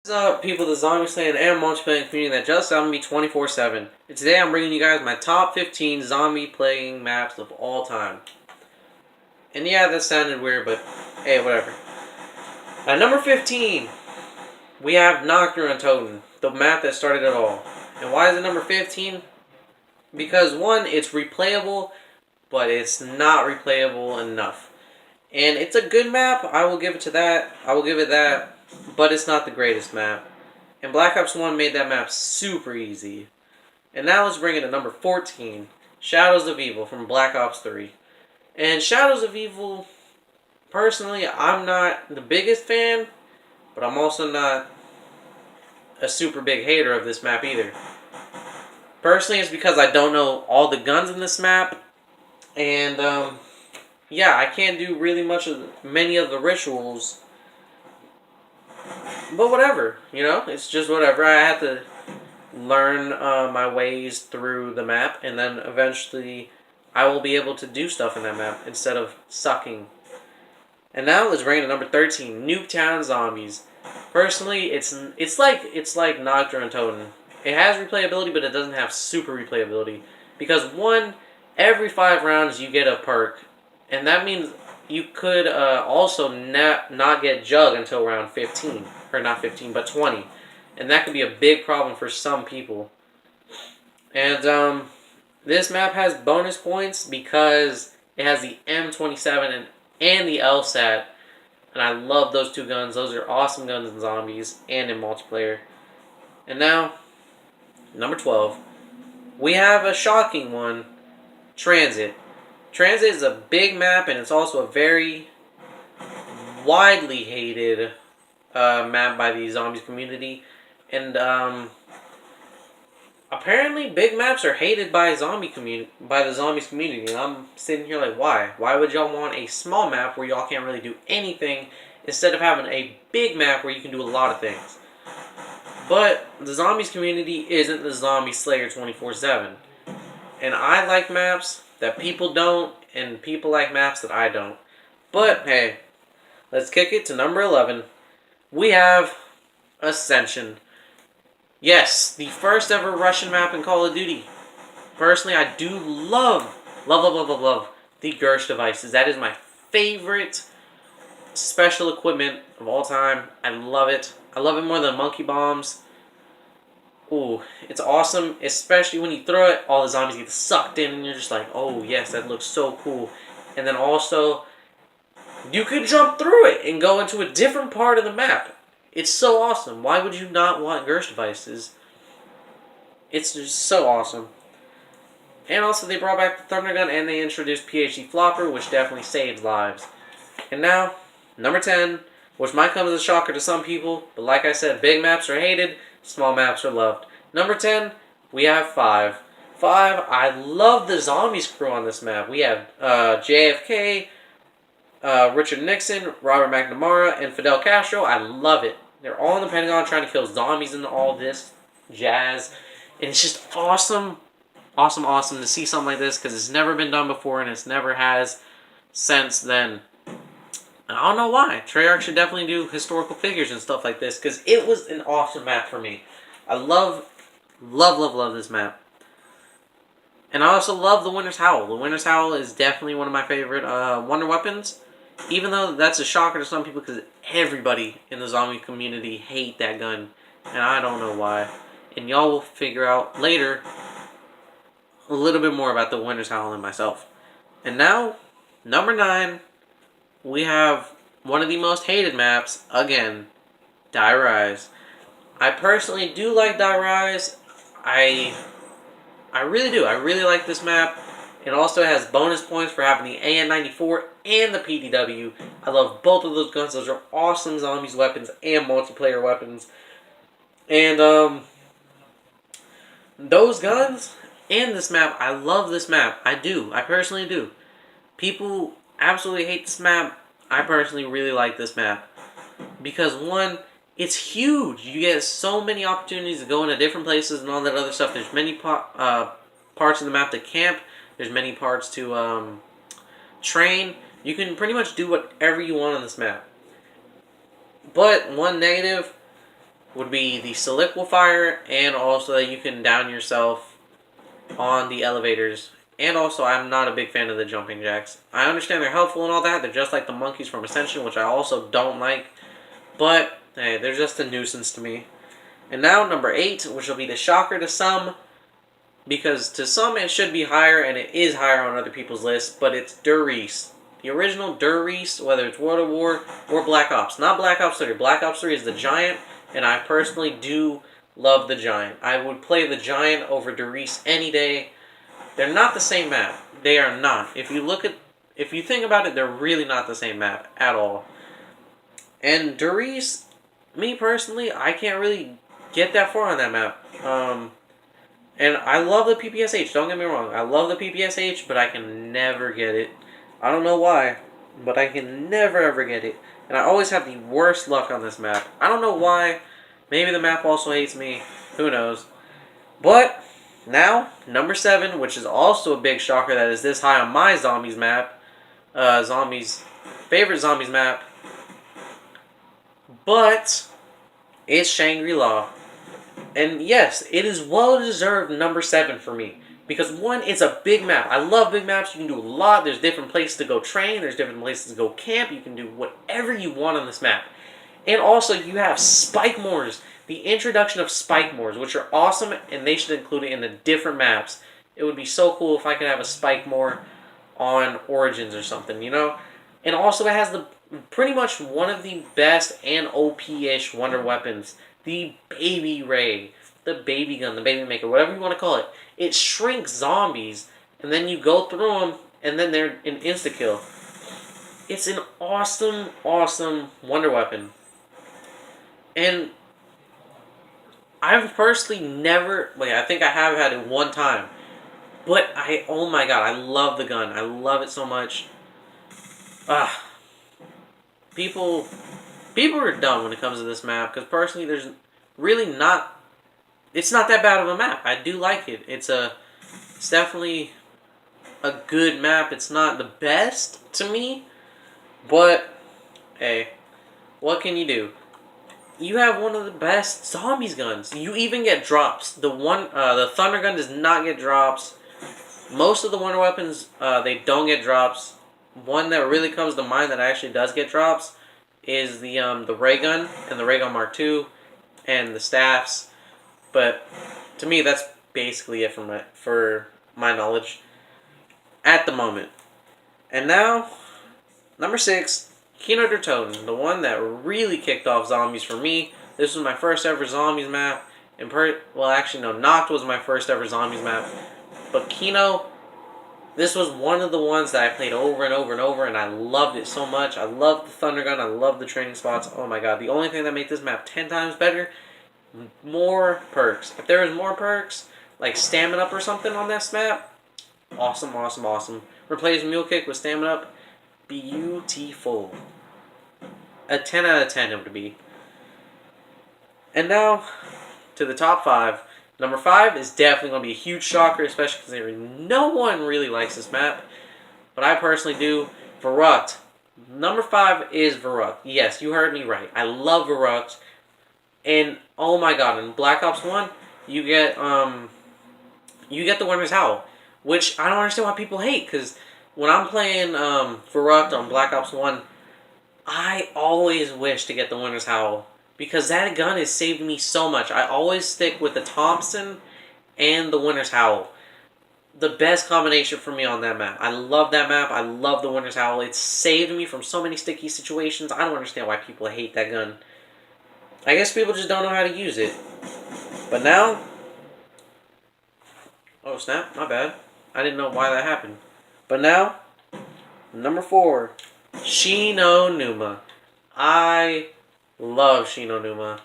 What's up, people of the Zombie Slaying and multiplayer community that just found me 24/7. And today I'm bringing you guys my top 15 zombie playing maps of all time. And yeah, that sounded weird, but hey, whatever. At number 15, we have Nocturne on Toten, the map that started it all. And why is it number 15? Because one, it's replayable, but it's not replayable enough. And it's a good map, I will give it to that. I will give it that, but it's not the greatest map. And Black Ops 1 made that map super easy. And now let's bring it to number 14, Shadows of Evil from Black Ops 3. And Shadows of Evil, personally, I'm not the biggest fan, but I'm also not a super big hater of this map either. Personally, it's because I don't know all the guns in this map, and yeah, I can't do really many of the rituals. But whatever, it's just whatever. I have to learn my ways through the map, and then eventually I will be able to do stuff in that map instead of sucking. And now let's bring it to number 13, Nuketown Zombies. Personally, it's like Nocturne and Toten. It has replayability, but it doesn't have super replayability because one, every 5 rounds you get a perk, and that means you could also not get Jug until round 15, or not 15, but 20. And that could be a big problem for some people. And this map has bonus points because it has the M27 and the LSAT. And I love those two guns. Those are awesome guns in zombies and in multiplayer. And now, number 12. We have a shocking one, Transit. Transit is a big map, and it's also a very widely hated map by the zombies community. And apparently, big maps are hated by the zombies community. And I'm sitting here like, why? Why would y'all want a small map where y'all can't really do anything instead of having a big map where you can do a lot of things? But the zombies community isn't the zombie slayer 24/7. And I like maps that people don't, and people like maps that I don't. But hey, let's kick it to number 11. We have Ascension. Yes, the first ever Russian map in Call of Duty. Personally, I do love the Gersh devices. That is my favorite special equipment of all time. I love it. I love it more than monkey bombs. Ooh, it's awesome, especially when you throw it, all the zombies get sucked in, and you're just like, oh yes, that looks so cool. And then also, you could jump through it and go into a different part of the map. It's so awesome. Why would you not want Gersh devices? It's just so awesome. And also, they brought back the Thunder Gun, and they introduced PhD Flopper, which definitely saves lives. And now, number 10, which might come as a shocker to some people, but like I said, big maps are hated, small maps are loved. Number 10, we have 5. 5, I love the zombies crew on this map. We have JFK, Richard Nixon, Robert McNamara, and Fidel Castro. I love it. They're all in the Pentagon trying to kill zombies and all this jazz. And it's just awesome, awesome to see something like this because it's never been done before and it's never has since then. I don't know why. Treyarch should definitely do historical figures and stuff like this because it was an awesome map for me. I love this map. And I also love the Winter's Howl. The Winter's Howl is definitely one of my favorite wonder weapons. Even though that's a shocker to some people because everybody in the zombie community hate that gun. And I don't know why. And y'all will figure out later a little bit more about the Winter's Howl than myself. And now, number 9, we have one of the most hated maps, again, Die Rise. I personally do like Die Rise. I really do. I really like this map. It also has bonus points for having the AN-94 and the PDW. I love both of those guns. Those are awesome zombies weapons and multiplayer weapons. And those guns and this map, I love this map. I do. I personally do. People absolutely hate this map. I personally really like this map. Because one, it's huge. You get so many opportunities to go into different places and all that other stuff. There's many parts of the map to camp. There's many parts to train. You can pretty much do whatever you want on this map. But one negative, would be the solidifier, and also that you can down yourself on the elevators. And also, I'm not a big fan of the jumping jacks. I understand they're helpful and all that. They're just like the monkeys from Ascension, which I also don't like. But, hey, they're just a nuisance to me. And now, number 8, which will be the shocker to some. Because to some, it should be higher, and it is higher on other people's lists. But it's Durice. The original Durice, whether it's World of War or Black Ops. Not Black Ops 3. Black Ops 3 is the Giant, and I personally do love the Giant. I would play the Giant over Durice any day. They're not the same map. They are not. If you think about it, they're really not the same map at all. And Durice, me personally, I can't really get that far on that map. And I love the PPSH, don't get me wrong. I love the PPSH, but I can never get it. I don't know why, but I can never ever get it. And I always have the worst luck on this map. I don't know why. Maybe the map also hates me. Who knows. But now, number 7, which is also a big shocker that is this high on my zombies map. Favorite zombies map. But it's Shangri-La. And yes, it is well-deserved number 7 for me. Because 1, it's a big map. I love big maps. You can do a lot. There's different places to go train. There's different places to go camp. You can do whatever you want on this map. And also, you have Spike Moors. The introduction of Spike Moors, which are awesome, and they should include it in the different maps. It would be so cool if I could have a Spike Moor on Origins or something, you know? And also, it has pretty much one of the best and OP-ish wonder weapons. The Baby Ray. The Baby Gun, the Baby Maker, whatever you want to call it. It shrinks zombies, and then you go through them, and then they're an insta-kill. It's an awesome, awesome wonder weapon. And I've personally never, I think I have had it one time. But oh my god, I love the gun. I love it so much. People are dumb when it comes to this map, because personally there's really not, it's not that bad of a map. I do like it. It's definitely a good map. It's not the best to me, but hey, what can you do? You have one of the best zombies guns. You even get drops. The thunder gun does not get drops. Most of the wonder weapons, they don't get drops. One that really comes to mind that actually does get drops is the ray gun and the ray gun Mark II and the staffs. But to me, that's basically it for my knowledge at the moment. And now, number 6. Kino der Toten, the one that really kicked off zombies for me. This was my first ever zombies map. Nacht was my first ever zombies map. But Kino, this was one of the ones that I played over and over and over, and I loved it so much. I loved the thunder gun. I loved the training spots. Oh my god, the only thing that made this map 10 times better, more perks. If there was more perks, like stamina up or something on this map, awesome, awesome, awesome. Replace Mule Kick with stamina up. Beautiful. A 10 out of 10 it would be. And now, to the top 5. Number 5 is definitely going to be a huge shocker, especially considering no one really likes this map. But I personally do. Verrückt. Number 5 is Verrückt. Yes, you heard me right. I love Verrückt. And, oh my god, in Black Ops 1, you get the Winter's Howl. Which I don't understand why people hate, because when I'm playing Verrückt on Black Ops 1, I always wish to get the Winter's Howl. Because that gun has saved me so much. I always stick with the Thompson and the Winter's Howl. The best combination for me on that map. I love that map. I love the Winter's Howl. It's saved me from so many sticky situations. I don't understand why people hate that gun. I guess people just don't know how to use it. But now... Oh, snap. My bad. I didn't know why that happened. But now, number 4. Shi No Numa. I love Shi No Numa.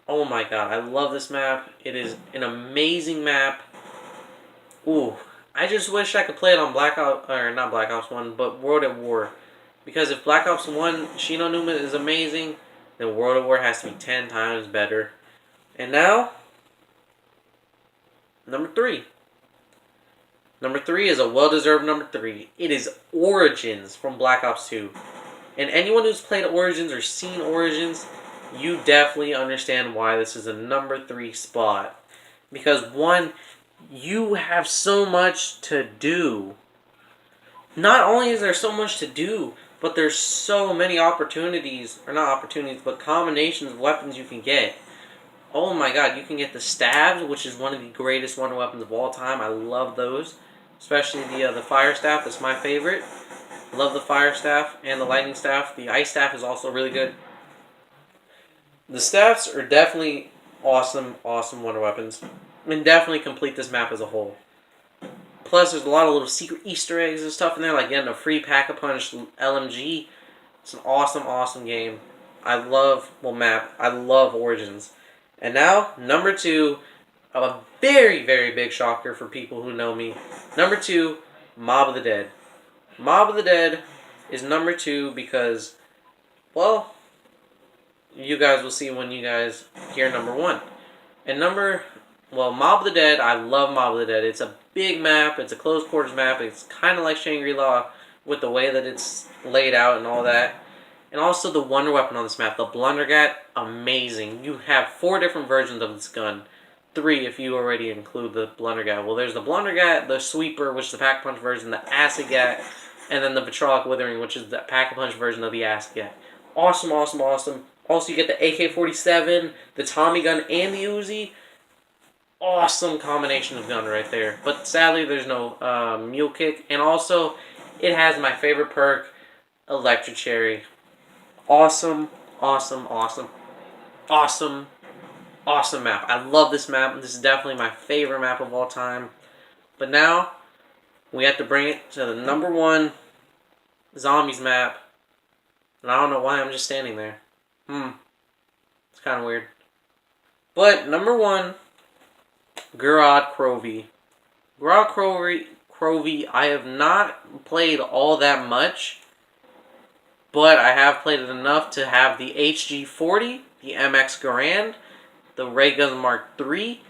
Oh my god, I love this map. It is an amazing map. Ooh, I just wish I could play it on not Black Ops 1, but World at War. Because if Black Ops 1 Shi No Numa is amazing, then World at War has to be 10 times better. And now, number 3. Number 3 is a well-deserved number 3. It is Origins from Black Ops 2. And anyone who's played Origins or seen Origins, you definitely understand why this is a number 3 spot. Because one, you have so much to do. Not only is there so much to do, but there's so many opportunities, or not opportunities, but combinations of weapons you can get. Oh my god, you can get the stabs, which is one of the greatest wonder weapons of all time. I love those. Especially the fire staff, that's my favorite. Love the fire staff and the lightning staff. The ice staff is also really good. The staffs are definitely awesome, awesome wonder weapons. And definitely complete this map as a whole. Plus, there's a lot of little secret Easter eggs and stuff in there, like getting a free Pack-a-Punch LMG. It's an awesome, awesome game. I love, map. I love Origins. And now, number 2, a very, very big shocker for people who know me. Number 2, Mob of the Dead. Mob of the Dead is number 2 because, well, you guys will see when you guys hear number 1. And Mob of the Dead, I love Mob of the Dead. It's a big map, it's a close quarters map, it's kind of like Shangri-La with the way that it's laid out and all that. And also the wonder weapon on this map, the Blundergat, amazing. You have 4 different versions of this gun. 3 if you already include the Blundergat. Well, there's the Blundergat, the Sweeper, which is the Pack-a-Punch version, the Acid Gat, and then the Vitrolic Withering, which is the Pack-a-Punch version of the Acid Gat. Awesome, awesome, awesome. Also, you get the AK-47, the Tommy gun, and the Uzi. Awesome combination of gun right there. But sadly, there's no mule kick. And also, it has my favorite perk, Electric Cherry. Awesome, awesome, awesome, awesome, awesome map. I love this map. This is definitely my favorite map of all time. But now, we have to bring it to the number 1 Zombies map. And I don't know why I'm just standing there. It's kind of weird. But number 1, Gorod Krovi. Gorod Krovi, I have not played all that much, but I have played it enough to have the HG40, the MX Garand, the Ray Gun Mark III,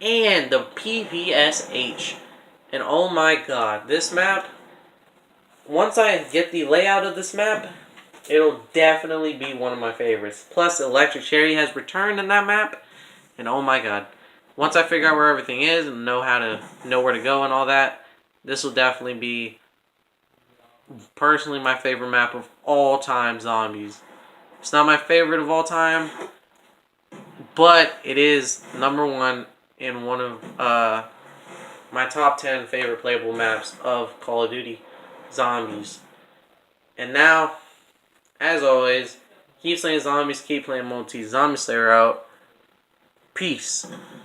and the PPSH. And oh my god, this map, once I get the layout of this map, it'll definitely be one of my favorites. Plus, Electric Cherry has returned in that map, and oh my god. Once I figure out where everything is and know where to go and all that, this will definitely be personally my favorite map of all time Zombies. It's not my favorite of all time, but it is number 1 in one of my top 10 favorite playable maps of Call of Duty Zombies. And now, as always, keep slaying zombies, keep playing multi. Zombie Slayer out. Peace.